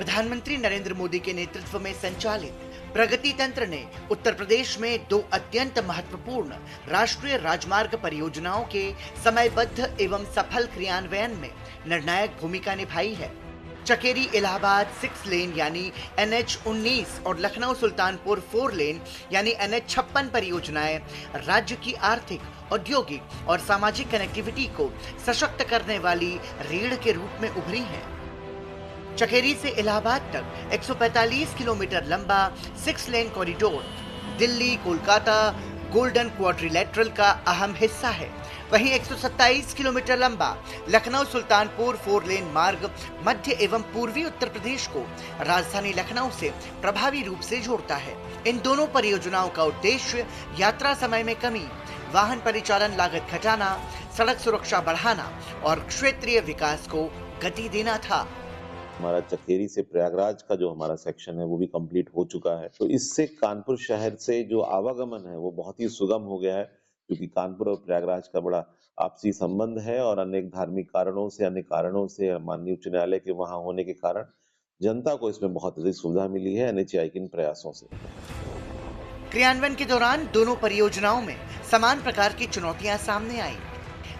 प्रधानमंत्री नरेंद्र मोदी के नेतृत्व में संचालित प्रगति तंत्र ने उत्तर प्रदेश में 2 अत्यंत महत्वपूर्ण राष्ट्रीय राजमार्ग परियोजनाओं के समयबद्ध एवं सफल क्रियान्वयन में निर्णायक भूमिका निभाई है। चकेरी इलाहाबाद 6 लेन यानी NH-19 और लखनऊ सुल्तानपुर 4 लेन यानी NH-56 परियोजनाएं राज्य की आर्थिक, औद्योगिक और सामाजिक कनेक्टिविटी को सशक्त करने वाली रीढ़ के रूप में उभरी हैं। चकेरी से इलाहाबाद तक 145 किलोमीटर लंबा 6 lane corridor Delhi Kolkata golden quadrilateral का अहम हिस्सा है। वहीं 127 किलोमीटर लंबा लखनऊ सुल्तानपुर 4 लेन मार्ग मध्य एवं पूर्वी उत्तर प्रदेश को राजधानी लखनऊ से प्रभावी रूप से जोड़ता है। इन दोनों परियोजनाओं का उद्देश्य यात्रा समय में कमी, वाहन परिचालन लागत घटाना, सड़क सुरक्षा बढ़ाना और क्षेत्रीय विकास को गति देना था। हमारा चकेरी से प्रयागराज का जो हमारा सेक्शन है वो भी कंप्लीट हो चुका है, तो इससे कानपुर शहर से जो आवागमन है वो बहुत ही सुगम हो गया है, क्योंकि कानपुर और प्रयागराज का बड़ा आपसी संबंध है और अनेक धार्मिक कारणों से, अन्य कारणों से, माननीय उच्च न्यायालय के वहां होने के कारण जनता को इसमें बहुत अधिक सुविधा मिली है NHAI के इन प्रयासों से। क्रियान्वयन के दौरान दोनों परियोजनाओं में समान प्रकार की चुनौतियां सामने आई।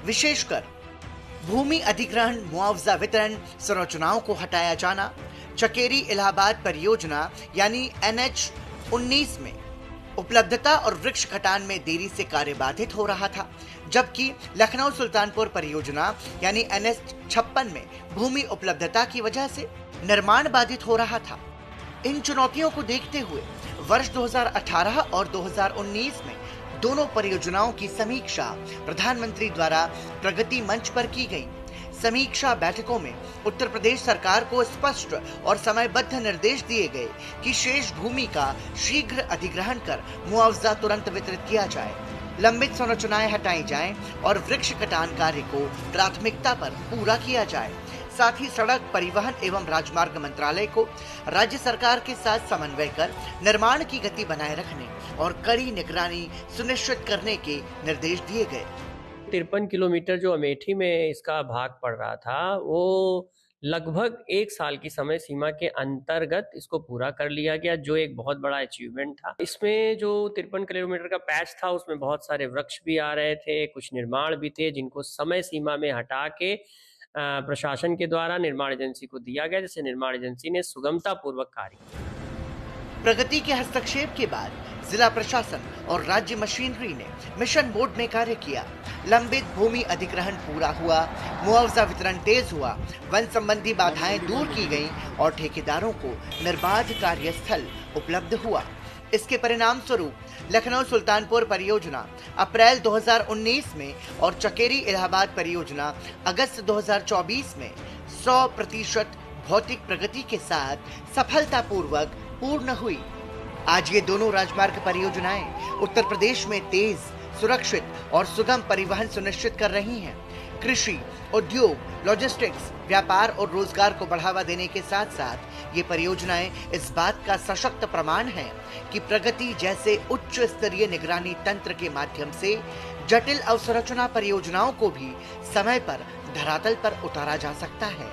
विशेषकर भूमि अधिग्रहण, मुआवजा वितरण संरचनाओं को हटाया जाना। चकेरी इलाहाबाद परियोजना यानी NH-19 में उपलब्धता और वृक्ष कटान में देरी से कार्य बाधित हो रहा था, जबकि लखनऊ सुल्तानपुर परियोजना यानी NH-56 में भूमि उपलब्धता की वजह से निर्माण बाधित हो रहा था। इन चुनौतियों को देखते हुए वर्ष 2018 और 2019 में दोनों परियोजनाओं की समीक्षा प्रधानमंत्री द्वारा प्रगति मंच पर की गई। समीक्षा बैठकों में उत्तर प्रदेश सरकार को स्पष्ट और समयबद्ध निर्देश दिए गए कि शेष भूमि का शीघ्र अधिग्रहण कर मुआवजा तुरंत वितरित किया जाए, लंबित संरचनाएं हटाई जाएं और वृक्ष कटान कार्य को प्राथमिकता पर पूरा किया जाए। साथ ही सड़क परिवहन एवं राजमार्ग मंत्रालय को राज्य सरकार के साथ समन्वय कर निर्माण की गति बनाए रखने और कड़ी निगरानी सुनिश्चित करने के निर्देश दिए गए। 53 किलोमीटर जो अमेठी में इसका भाग पड़ रहा था, वो लगभग 1 साल की समय सीमा के अंतर्गत इसको पूरा कर लिया गया, जो एक बहुत बड़ा अचीवमेंट था। इसमें जो 53 किलोमीटर का पैच था उसमें बहुत सारे वृक्ष भी आ रहे थे, कुछ निर्माण भी थे जिनको समय सीमा में हटा के प्रशासन के द्वारा निर्माण एजेंसी को दिया गया, जिससे निर्माण एजेंसी ने सुगमता पूर्वक कार्य किया। प्रगति के हस्तक्षेप के बाद जिला प्रशासन और राज्य मशीनरी ने मिशन मोड में कार्य किया। लंबित भूमि अधिग्रहण पूरा हुआ, मुआवजा वितरण तेज हुआ, वन संबंधी बाधाएं दूर की गईं और ठेकेदारों को निर्बाध कार्यस्थल उपलब्ध हुआ। इसके परिणाम स्वरूप लखनऊ सुल्तानपुर परियोजना अप्रैल 2019 में और चकेरी इलाहाबाद परियोजना अगस्त 2024 में 100% भौतिक प्रगति के साथ सफलतापूर्वक पूर्ण हुई। आज ये दोनों राजमार्ग परियोजनाएं उत्तर प्रदेश में तेज, सुरक्षित और सुगम परिवहन सुनिश्चित कर रही हैं। कृषि, उद्योग, लॉजिस्टिक्स, व्यापार और रोजगार को बढ़ावा देने के साथ साथ ये परियोजनाएं इस बात का सशक्त प्रमाण है कि प्रगति जैसे उच्च स्तरीय निगरानी तंत्र के माध्यम से जटिल अवसंरचना परियोजनाओं को भी समय पर धरातल पर उतारा जा सकता है।